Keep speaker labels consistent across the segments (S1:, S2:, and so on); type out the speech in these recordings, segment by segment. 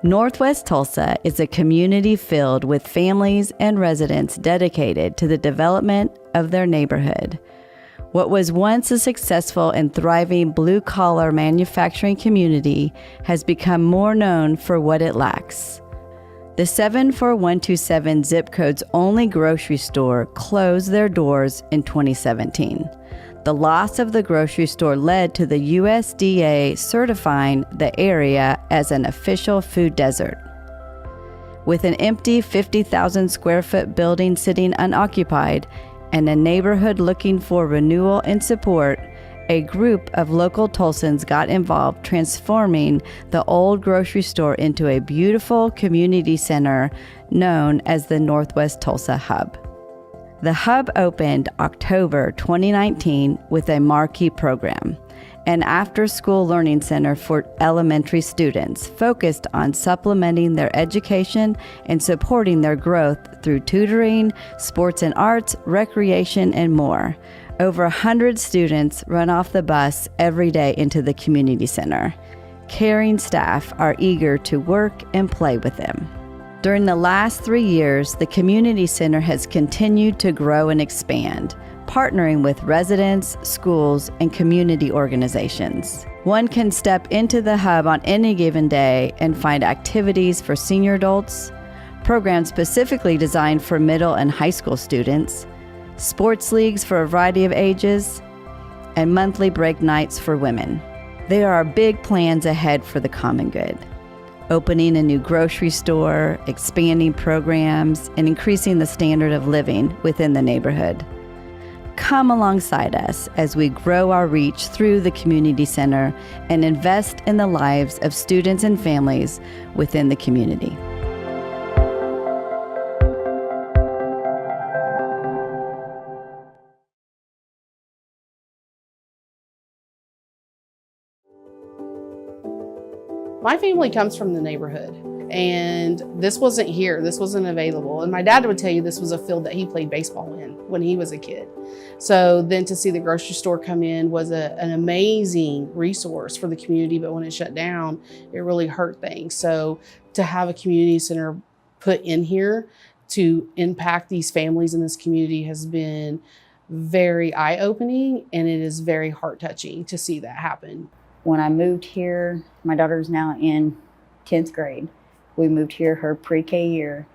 S1: Northwest Tulsa is a community filled with families and residents dedicated to the development of their neighborhood. What was once a successful and thriving blue-collar manufacturing community has become more known for what it lacks. The 74127 zip code's only grocery store closed their doors in 2017. The loss of the grocery store led to the USDA certifying the area as an official food desert. With an empty 50,000 square foot building sitting unoccupied and a neighborhood looking for renewal and support, a group of local Tulsans got involved transforming the old grocery store into a beautiful community center known as the Northwest Tulsa Hub. The Hub opened October 2019 with a marquee program, an after-school learning center for elementary students focused on supplementing their education and supporting their growth through tutoring, sports and arts, recreation, and more. Over 100 students run off the bus every day into the community center. Caring staff are eager to work and play with them. During the last 3 years, the community center has continued to grow and expand, partnering with residents, schools, and community organizations. One can step into the hub on any given day and find activities for senior adults, programs specifically designed for middle and high school students, sports leagues for a variety of ages, and monthly break nights for women. There are big plans ahead for the common good. Opening a new grocery store, expanding programs, and increasing the standard of living within the neighborhood. Come alongside us as we grow our reach through the community center and invest in the lives of students and families within the community.
S2: My family comes from the neighborhood, and this wasn't here. This wasn't available. And my dad would tell you this was a field that he played baseball in when he was a kid. So then to see the grocery store come in was an amazing resource for the community, but when it shut down, it really hurt things. So to have a community center put in here to impact these families in this community has been very eye-opening, and it is very heart-touching to see that happen.
S3: When I moved here, my daughter's now in 10th grade. We moved here her pre-K year.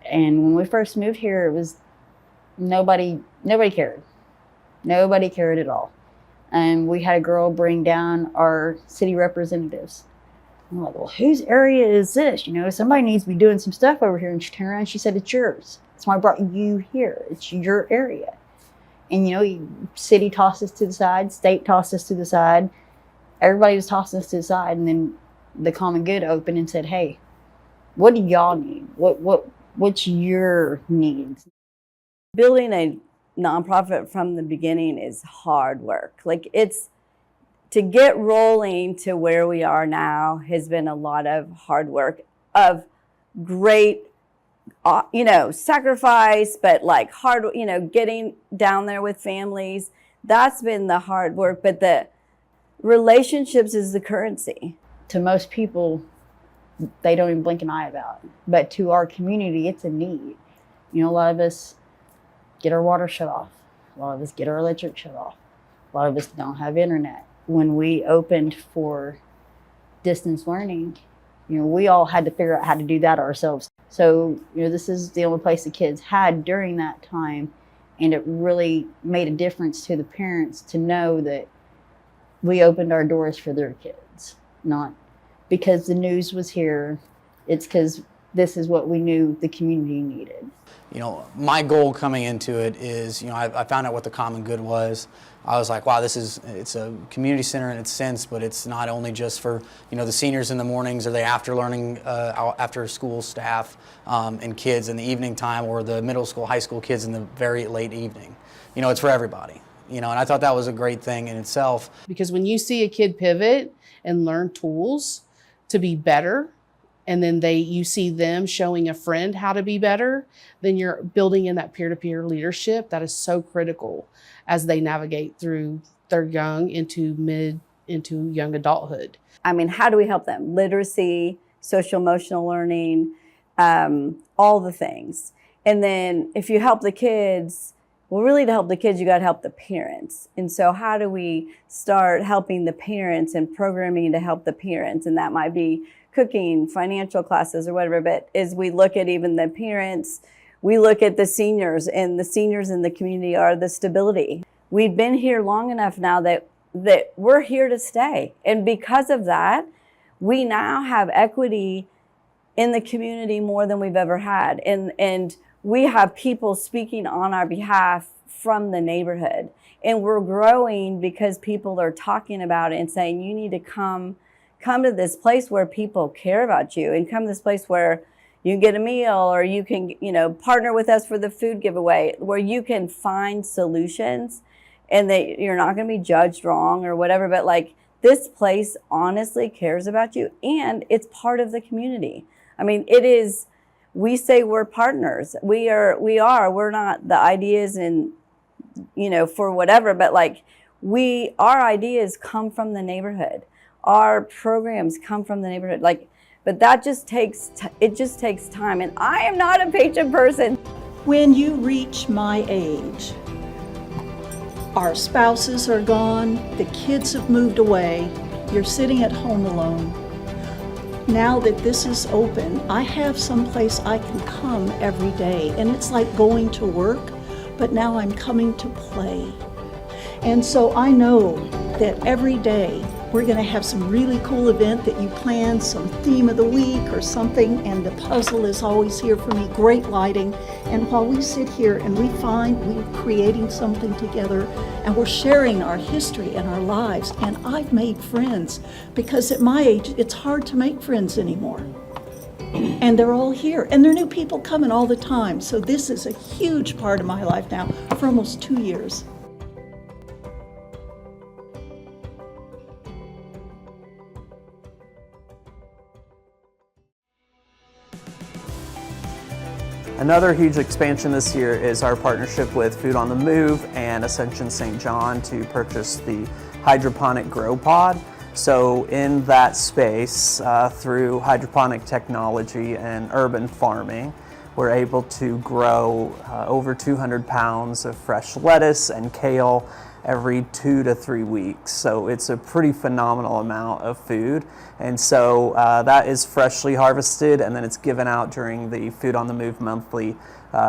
S3: And when we first moved here, it was nobody cared. Nobody cared at all. And we had a girl bring down our city representatives. I'm like, well, whose area is this? You know, somebody needs to be doing some stuff over here. And she turned around and she said, it's yours. That's why I brought you here. It's your area. And, you know, city tossed us to the side, state tossed us to the side. Everybody was tossing us to the side. And then the common good opened and said, hey, what do y'all need? What's your needs?
S1: Building a nonprofit from the beginning is hard work. Like, it's to get rolling to where we are now has been a lot of hard work of great sacrifice, but like hard, getting down there with families, that's been the hard work, but the relationships is the currency.
S3: To most people, they don't even blink an eye about it. But to our community, it's a need. You know, a lot of us get our water shut off. A lot of us get our electric shut off. A lot of us don't have internet. When we opened for distance learning, we all had to figure out how to do that ourselves. So, this is the only place the kids had during that time. And it really made a difference to the parents to know that we opened our doors for their kids. Not because the news was here, it's because this is what we knew the community needed.
S4: My goal coming into it is, I found out what the common good was. I was like, wow, it's a community center in its sense, but it's not only just for, the seniors in the mornings or the after school staff and kids in the evening time, or the middle school, high school kids in the very late evening. It's for everybody, and I thought that was a great thing in itself.
S2: Because when you see a kid pivot and learn tools to be better, and then you see them showing a friend how to be better, then you're building in that peer-to-peer leadership that is so critical as they navigate through their young into young adulthood.
S1: I mean, how do we help them? Literacy, social emotional learning, all the things. And then if you help the kids, well, really to help the kids, you got to help the parents. And so how do we start helping the parents and programming to help the parents? And that might be cooking, financial classes or whatever. But as we look at even the parents, we look at the seniors, and the seniors in the community are the stability. We've been here long enough now that we're here to stay. And because of that, we now have equity in the community more than we've ever had. And we have people speaking on our behalf from the neighborhood. And we're growing because people are talking about it and saying, you need to come to this place where people care about you, and come to this place where you can get a meal, or you can, partner with us for the food giveaway, where you can find solutions and that you're not going to be judged wrong or whatever. But like, this place honestly cares about you, and it's part of the community. I mean, it is. We say we're partners. We're not the ideas and, for whatever, but like our ideas come from the neighborhood. Our programs come from the neighborhood. But that just takes time. And I am not a patient person.
S5: When you reach my age, our spouses are gone, the kids have moved away, you're sitting at home alone. Now that this is open, I have someplace I can come every day, and it's like going to work, but now I'm coming to play. And so I know that every day we're going to have some really cool event that you plan, some theme of the week or something, and the puzzle is always here for me, great lighting. And while we sit here and we're creating something together, and we're sharing our history and our lives, and I've made friends, because at my age, it's hard to make friends anymore. And they're all here, and there are new people coming all the time. So this is a huge part of my life now for almost 2 years.
S6: Another huge expansion this year is our partnership with Food on the Move and Ascension St. John to purchase the hydroponic grow pod. So in that space, through hydroponic technology and urban farming, we're able to grow over 200 pounds of fresh lettuce and kale every 2 to 3 weeks. So it's a pretty phenomenal amount of food. And so that is freshly harvested, and then it's given out during the Food on the Move monthly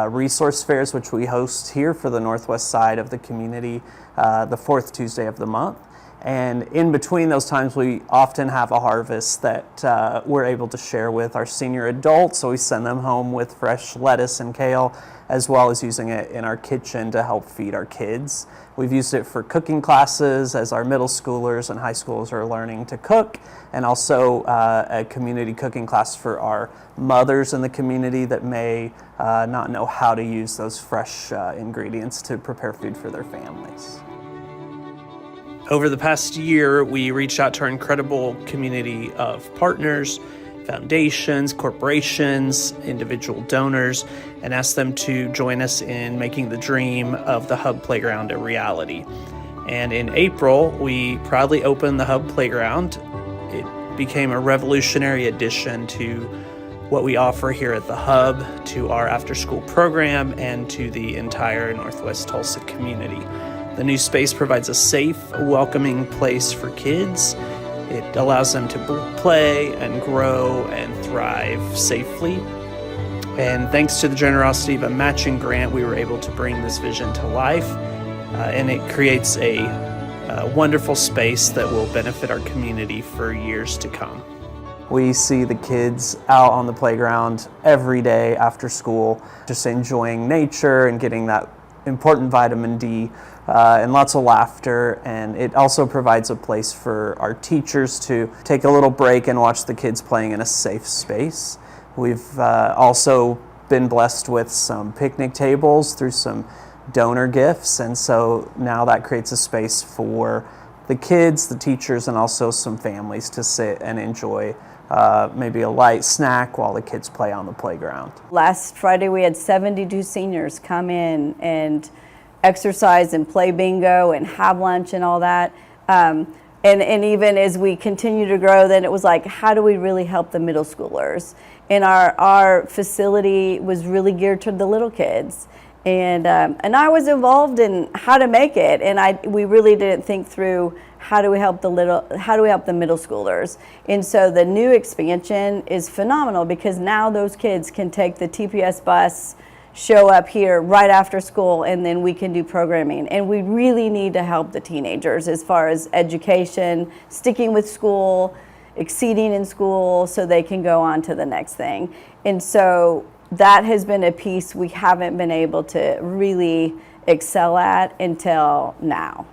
S6: resource fairs, which we host here for the northwest side of the community the fourth Tuesday of the month. And in between those times, we often have a harvest that we're able to share with our senior adults. So we send them home with fresh lettuce and kale, as well as using it in our kitchen to help feed our kids. We've used it for cooking classes as our middle schoolers and high schoolers are learning to cook, and also a community cooking class for our mothers in the community that may not know how to use those fresh ingredients to prepare food for their families.
S7: Over the past year, we reached out to our incredible community of partners, foundations, corporations, individual donors, and asked them to join us in making the dream of the Hub Playground a reality. And in April, we proudly opened the Hub Playground. It became a revolutionary addition to what we offer here at the Hub, to our after-school program, and to the entire Northwest Tulsa community. The new space provides a safe, welcoming place for kids. It allows them to play and grow and thrive safely. And thanks to the generosity of a matching grant, we were able to bring this vision to life. And it creates a wonderful space that will benefit our community for years to come.
S6: We see the kids out on the playground every day after school, just enjoying nature and getting that important vitamin D and lots of laughter. And it also provides a place for our teachers to take a little break and watch the kids playing in a safe space. We've also been blessed with some picnic tables through some donor gifts, and so now that creates a space for the kids, the teachers, and also some families to sit and enjoy maybe a light snack while the kids play on the playground.
S1: Last Friday we had 72 seniors come in and exercise and play bingo and have lunch and all that. And even as we continue to grow, then it was like, how do we really help the middle schoolers? And our facility was really geared toward the little kids. And I was involved in how to make it, and we really didn't think through how do we help the middle schoolers. And so the new expansion is phenomenal, because now those kids can take the TPS bus, show up here right after school, and then we can do programming. And we really need to help the teenagers as far as education, sticking with school, exceeding in school, so they can go on to the next thing. And so that has been a piece we haven't been able to really excel at until now.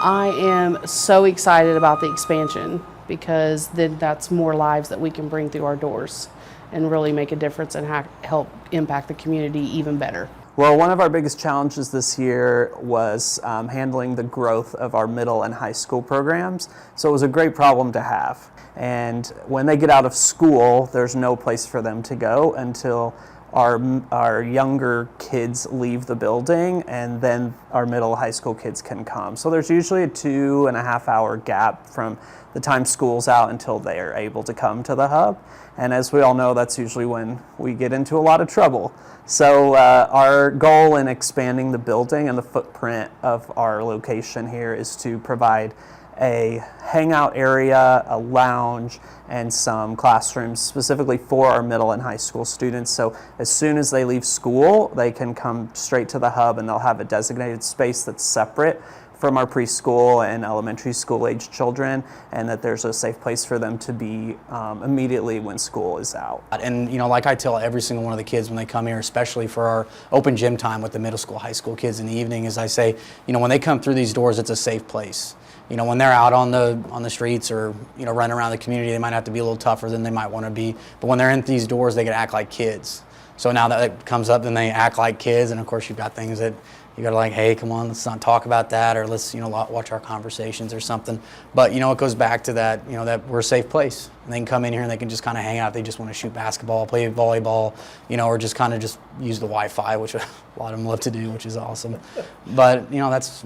S2: I am so excited about the expansion, because then that's more lives that we can bring through our doors and really make a difference and help impact the community even better.
S6: Well, one of our biggest challenges this year was handling the growth of our middle and high school programs. So it was a great problem to have. And when they get out of school, there's no place for them to go until our younger kids leave the building, and then our middle high school kids can come. So there's usually a 2.5 hour gap from the time school's out until they are able to come to the hub. And as we all know, that's usually when we get into a lot of trouble. So our goal in expanding the building and the footprint of our location here is to provide a hangout area, a lounge, and some classrooms specifically for our middle and high school students. So as soon as they leave school, they can come straight to the hub, and they'll have a designated space that's separate from our preschool and elementary school age children, and that there's a safe place for them to be immediately when school is out.
S4: And like I tell every single one of the kids when they come here, especially for our open gym time with the middle school, high school kids in the evening, is I say, when they come through these doors, it's a safe place. When they're out on the streets or running around the community, they might have to be a little tougher than they might want to be. But when they're in these doors, they can act like kids. So now that it comes up, then they act like kids, and of course you've got things that you got to like, hey, come on, let's not talk about that, or let's watch our conversations or something. But it goes back to that that we're a safe place, and they can come in here and they can just kind of hang out. If they just want to shoot basketball, play volleyball, or just kind of just use the Wi-Fi, which a lot of them love to do, which is awesome. But that's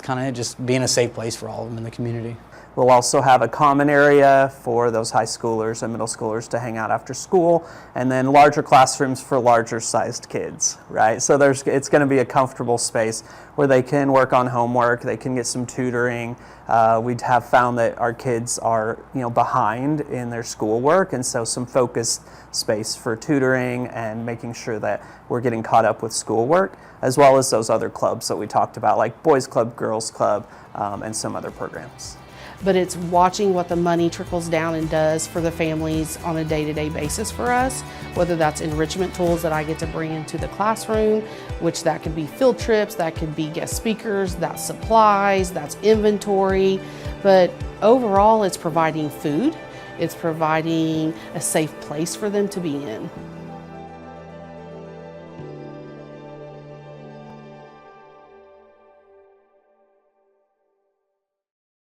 S4: kind of it, just being a safe place for all of them in the community.
S6: We'll also have a common area for those high schoolers and middle schoolers to hang out after school, and then larger classrooms for larger sized kids, right? So it's going to be a comfortable space where they can work on homework, they can get some tutoring. We have found that our kids are behind in their schoolwork, and so some focused space for tutoring and making sure that we're getting caught up with schoolwork, as well as those other clubs that we talked about, like Boys Club, Girls Club, and some other programs.
S2: But it's watching what the money trickles down and does for the families on a day-to-day basis for us, whether that's enrichment tools that I get to bring into the classroom, which that could be field trips, that could be guest speakers, that's supplies, that's inventory. But overall, it's providing food, it's providing a safe place for them to be in.